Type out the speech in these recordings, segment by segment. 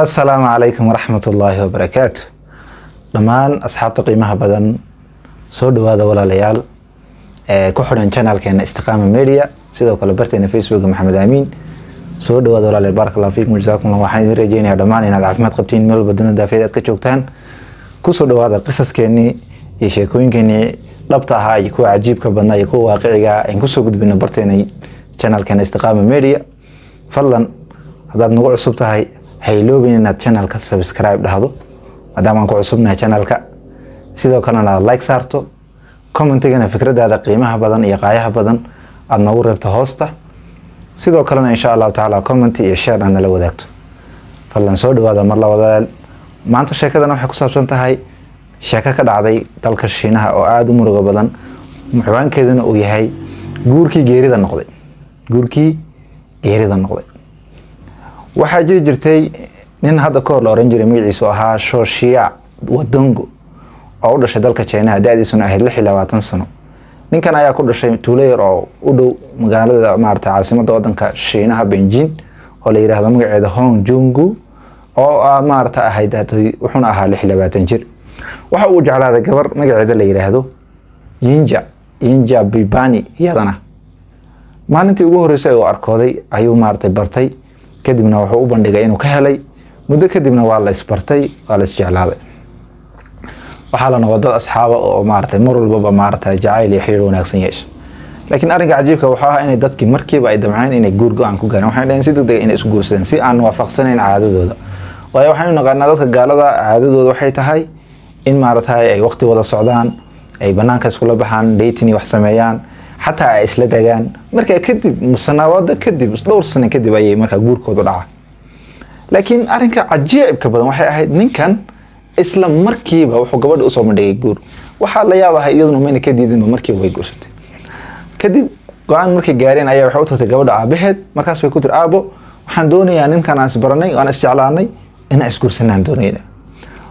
السلام عليكم ورحمة الله وبركاته. دمان أصحابتا qiimaha badan soo dhawaada walaalayaal ku xiran channelkeena Istiqaama Media sidoo kale barteena Facebook Mohamed Aamin soo dhawaada walaalayaal barakallahu fiikum jazaakumullahu waxaan idin rajeynayaa dhamaan inaad caafimaad qabtiin meel badana daafeed ka joogtaan ku soo dhawaada qisaskeeni iyo sheekooyinkeeni dhabta ah iyo kuwa cajiibka badnaa iyo kuwa waaqiciga ah ku soo gudbino barteena channelkeena Istiqaama Media fadlan hadaad nagu cusub tahay hayloobin inaad channelka subscribe dhahdo maadaama aan ku cusubnahay channelka sidoo kalena like saarto commentigana fikradaada qiimaha badan iyo qaayaha badan aad nagu reebto hoosta sidoo kalena insha Allah taala comment iyo share aan la wadaagto fadlan soo dhawaada mar la wadaal maanta sheekadana waxay ku saabsan tahay sheeko ka dhacday dalka Shiinaha oo aad u murugo badan muxwaankeeduna uu yahay guurkii geerida noqday waxaa jirtay nin hadda ka hor la oran jiray magaciisu ahaa Shooshiyaa Doongi oo u dhashay dalka Shiinaha da'diisuna ahayd 26 sano ninkan ayaa ku dhashay tuulo yar oo u dhow magaalada Maanta caasimadda wadanka Shiinaha Beijing oo la yiraahdo magaceeda Hongjungu oo Maanta ahayd wuxuuna ahaa 26 jir waxa uu jeclaaday gabar magaceeda la yiraahdo Yaanji Libin iyadana maalintii ugu horeysay oo arkooday ayuu Maanta bartay kadibna wuxuu u bandhigay inuu ka helay muddo kadibna waa la isbartay waa la isjeclaaday waxa la noqday asxaab oo Maanta mar walba Maanta Jacayl iyo xiriir wanaagsan yeeshay laakiin arrinka cajiibka waxa ah in dadkii markiiba ay damceen inay guur go'aan ku gaaraan waxay dhaheen si degdeg inay isku guursadaan si aan waafaqsanayn caadadooda waayo waxaan naqaanaa dadka gaalada caadadooda waxay tahay in Maanta ay waqti wada socdaan ay banaanka isku la baxaan dating wax sameeyaan حتى isla dagaan marka kadib musanaawada kadib dhowr sano kadib ayay marka guurkooda dhacaa laakiin arrinka cajiibka badan waxay ahayd ninkan isla markiiba wuxuu gabadha u soo mandhigay guur waxa la yaabahay iyaduna meena ka diidin markiiba way guursatay kadib go'aan markay gaareen ayaa waxa u tagtay gabadha aabaheed markaas way ku tiri aabo waxaan doonayaa ninkan aan isbaranay oo aan isjeclaanay in aan isguursanaan doonayna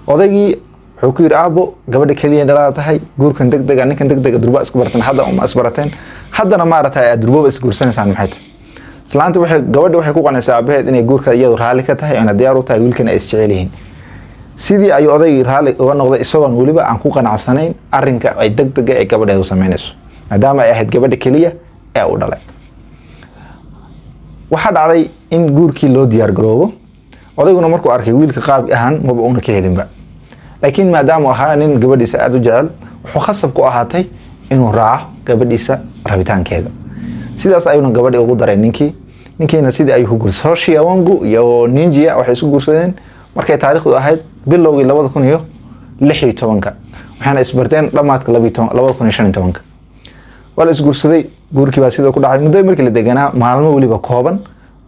odaygii wuxuu ku yiri aabo gabadha kaliya dhalaa tahay guurkan degdeg ah ninkan degdeg durba isku bartaan hadda uma isbarateen haddana Maanta ay durba isku guursanaysan maxay tahay islaanta gabadha waxay ku qanaysaa aabaheed inay guurka iyadu raali ka tahay oo diyaar u tahay wiilkan ay isjecel yihiin sidii ay oday raali uga noqday isagoo waliba aan ku qanacsanayn arrinka ay degdeg ay gabadheedu sameynayso maadaama ay ahayd gabadha kaliya ee uu dhalay waxa dhacday in guurkii loo diyaar garoobo odayguna markuu arkay wiilka qaab ahaan maba uuna ka helinba laakiin maadaama ahaa nin gabadhiisa aad u jecel wuxuu khasab ku ahaatay inuu raaco gabadhiisa rabitaankeeda sidaas ayuuna gabadhi ugu daray ninkiina sidii ay ku guursadeen Shooshiyaa Doongi iyo Ninja waxay isku guursadeen markay taariikhdu ahayd bilowgii 2016 waxaana isbarteen dhamaadka 2015 wala isguursaday guurkii baa sidoo ku dhacay muddo markii la deganaa maalmo waliba kooban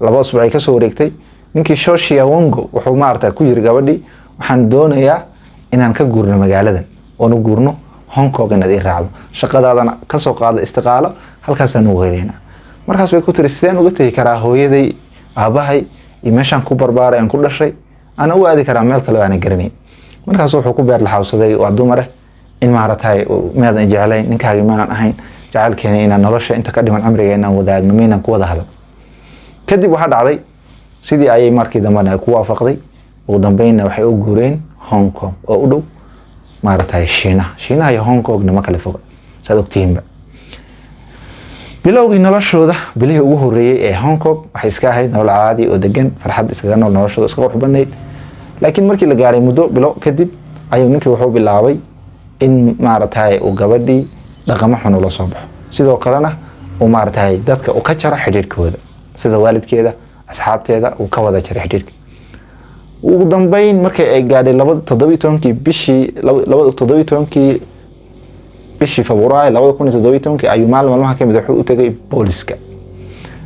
2 usbuuc ay ka soo wareegtay ninkii Shooshiyaa Doongi wuxuu Maanta ku yiri gabadhi waxaan doonayaa inaan ka guurno magaaladan oo nu guurno Hong Kong inaad i raacdo shaqadaadana ka soo qaado istiqaalo halkaas aan ugu helayna markaas way ku tiri sideen uga tagi karaa hooyaday aabahay iyo meeshan ku barbaaray aan ku dhashay ana u aadi karaa meel kale oo aan garanay markaas wuxuu ku beer la xawsaday waa dumar in Maanta meedan jecelayn ninkaaga maanan ahayn jacaylkeena inaan nolosha inta ka dhiman cimrigeena wadaagno meenan ku wada hadal kadib waxa dhacday sidii ayay markii dambe ku waafaqday ugu dambeeyna waxay u guureen Hong Kong oo u dhow Maanta Shiinaha iyo Hong Kong nama kala foga saad ogtiinba bilowgii noloshooda bilihii ugu horeeyay ee Hong Kong waxay iska ahayd nolol caadi oo degan farxad iskaga nool noloshooda iska qurux badneyd laakiin markii la gaaray muddo bilo kadib ayuu ninkii wuxuu bilaabay in Maanta uu gabadhii dhaqamo xun ula soo baxo sidoo kalena uu Maanta dadka uu ka jaro xiriirkooda sida waalidkeeda asxaabteeda uu ka wada jaray xiriirka ugu dambeyn markay ay gaadhay 17 bishii Febraayo 2017 ayuu maalmaha ka mid ah wuxuu u tagay booliska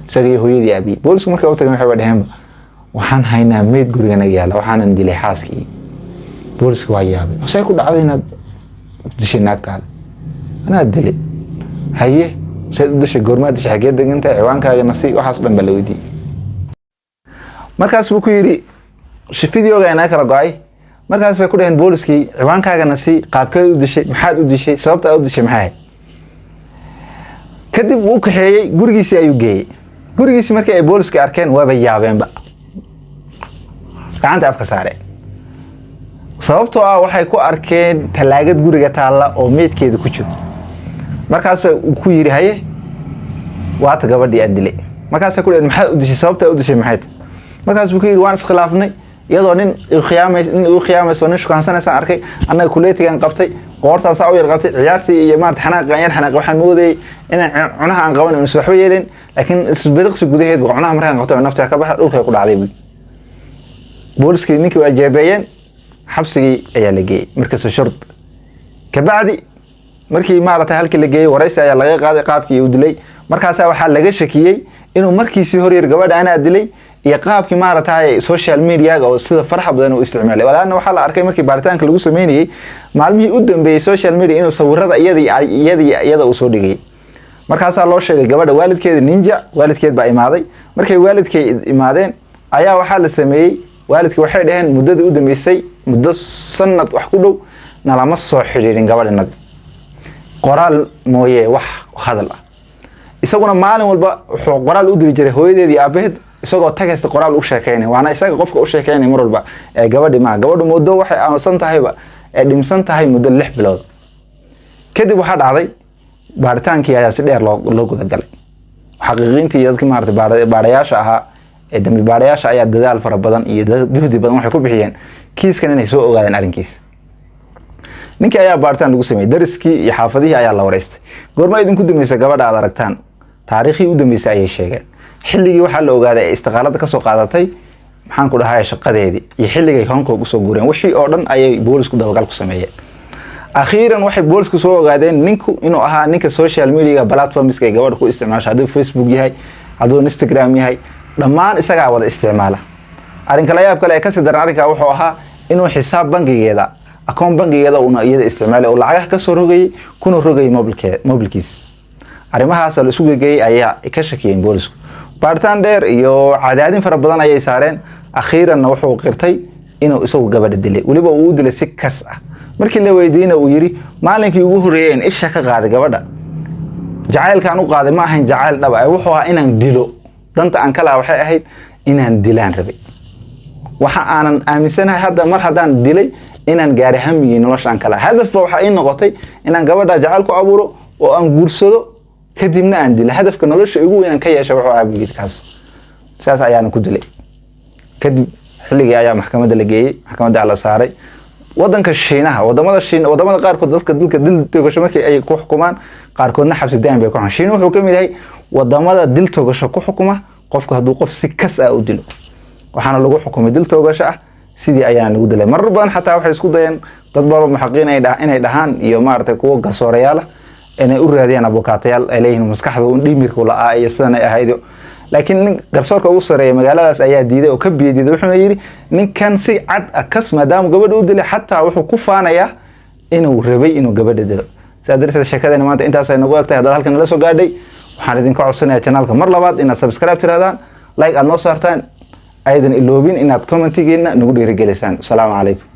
isagii hooyadii abi booliska markay u tagay waxay dhaheen waxaan haynaa meed guriga yaala waxaan dilay xaaskii booliska waa yaabay waxay ku dhacday inaad dishay naagtaada ana dilay haye sayd u dishay goormaad dishay xageed degantahay ciwaankaaga nasi waxaas dhan baa la weydiiyay markaas uu ku yiri shifidiyooga inaa kala go'ay markaas way ku dhaheen booliskii ciwaankaaga nasi qaabkeed u dishay maxaad u dishay sababta aad u dishay maxay kadib uu kaxeeyay gurigiisii ayuu geeyay gurigiisii markii ay booliska arkeen waaba yaabeenba gacanta afka saareen sababtoo ah waxay ku arkeen talaagad guriga taalla oo meedkeeda ku jiro markaas bay ku yiri haye waata gabadhii aad dilay markaas ku leeyahay maxaa u dishay sababta u dishay maxay markaas uu ku yiri waan iskhilaafnay iyadoo nin uu khiyaamayso nin shukaansanaysan arkay annaga kuleetigan qabtay qoortaan saa u yar qabtay ciyaartii iyo maarta xanaaq waxaan moodayay inaan cunaha aan qaban inuu waxba yeelin laakiin isbiriqsi gudaheed cunaha markaan qabtay nafta ka baxay dhulka ku dhacday booliskii ninkii waa jeebeeyeen xabsigii ayaa la geeyay markaas shurd ka bacdi markii maarta halkii la geeyay waraysi ayaa laga qaaday qaabkii uu dilay markaas waxa laga shakiyay inuu markiisii hor yar gabadha ana dilay iyo qaabkii maarata social media oo sida farxa badan uu isticmaalay walaana waxa la arkay markii baaritaanka lagu sameeyay maalmihii u dambeeyay social media inuu sawirada iyada uu soo dhigay markaas loo sheegay gabadha waalidkeeda ninja waalidkeed baa imaaday markay waalidkeed imaadeen ayaa waxa la sameeyay waalidkii waxay dhaheen muddada u dambeysay muddo sanad wax ku dhow nalama soo xiriirin gabadhanadi qoraal mooyee wax hadal ah isaguna maalin walba wuxuu qoraal u diri jiray hooyadeedii aabaheed isagoo tagaysta qoraal u sheekeynay waana isaga qofka u sheekeynay mar walba ee gabadhu muddo waxay aamusan tahayba ee dhimsan tahay muddo 6 bilood kadib waxa dhacday baaritaankii ayaa si dheer loo guda galay xaqiiqintii dadkii maartay baarayaasha ahaa ee dambi baarayaasha ayaa dadaal fara badan iyo juhdi badan waxay ku bixiyeen kiiskan inay soo ogaadeen arrinkiisa ninkii ayaa baaritaan lagu sameeyay dariskii iyo xaafadihii ayaa la wareystay goorma idinku dumeysay gabadha aad aragtaan taariikhii u dambeysay ayay sheegeen xilligii waxa la ogaaday ee istiqaalada ka soo qaadatay maxaan ku dhahay shaqadeedii iyo xilligii Hong Kong u soo guureen wixii oo dhan ayay boolisku dabagal ku sameeyeen akhiiran waxay boolisku soo ogaadeen ninku inuu ahaa ninka social media platformska ay gabadha ku isticmaasho haduu Facebook yahay haduu Instagram yahay dhammaan isaga wada isticmaala arrinka la yaab kale ee ka sii daran arrinka wuxuu ahaa inuu xisaab bangigeeda akoon bangigeeda uu iyada isticmaalay oo lacag ka soo rogay kuna rogay mobilkiisa arrimahaas la isugu geeyay ayaa ka shakiyeen boolisku baaritaan dheer iyo cadaadin fara badan ayay saareen akhiiran wuxuu qirtay inuu isagu gabadha dilay waliba uu dilay si kas ah markii la weydiinay uu yiri maalinkii ugu horeeyay isha ka qaaday gabadha jacaylkaan u qaaday ma ahayn jacayl dhab ah wuxuu ahaa inaan dilo danta aan kala waxay ahayd inaan dilaan rabay waxa aanan aaminsanahay hadda mar hadaan dilay inaan gaari hamigii noloshaan kala hadaf waxa ay noqotay inaan gabadha jacayl ku abuuro oo aan guursado kadibna aan dilay hadafka nolosha ugu weyn ka yeeshay wuxuu ahaa wiilkaas saas ayaan ku dilay kadib xilligii ayaa maxkamadda la geeyay maxkamadda la saaray wadanka Shiinaha wadamada qaarkood dadka dilka dil togasho markay ay ku xukumaan qaarkoodna xabsi daan bay ku xukmaan Shiinaha wuxuu kamid yahay wadamada dil togasho ku xukuma qofku haduu qof si kas ah u dilo waxaana lagu xukumay dil togasho ah sidii ayaan lagu dilay marar badan xataa waxay isku dayeen dad badan muxaqiin inay dhahaan iyo maartay kuwa garsoorayaal inay u raadiyaan abukaatayaal ay leeyihiin maskaxda uu dhimirku la ah iyo sidana ay ahayd laakiin garsoorka ugu sareeyay magaaladaas ayaa diiday oo ka biyadiiday wuxuu yiri ninkan si cad kas maadaama gabadha u dilay xataa wuxuu ku faanayaa inuu rabay inuu gabadha dilo sadarteed sheekadani maanta intaas ay nagu egtahay hadal halkan la soo gaadhay waxaan idinka codsanayaa channelka mar labaad inaad subscribe tiraadaan like aad noo saartaan aydan iloobin inaad commentigeena nagu dhiirigelisaan. Assalaamu calaykum.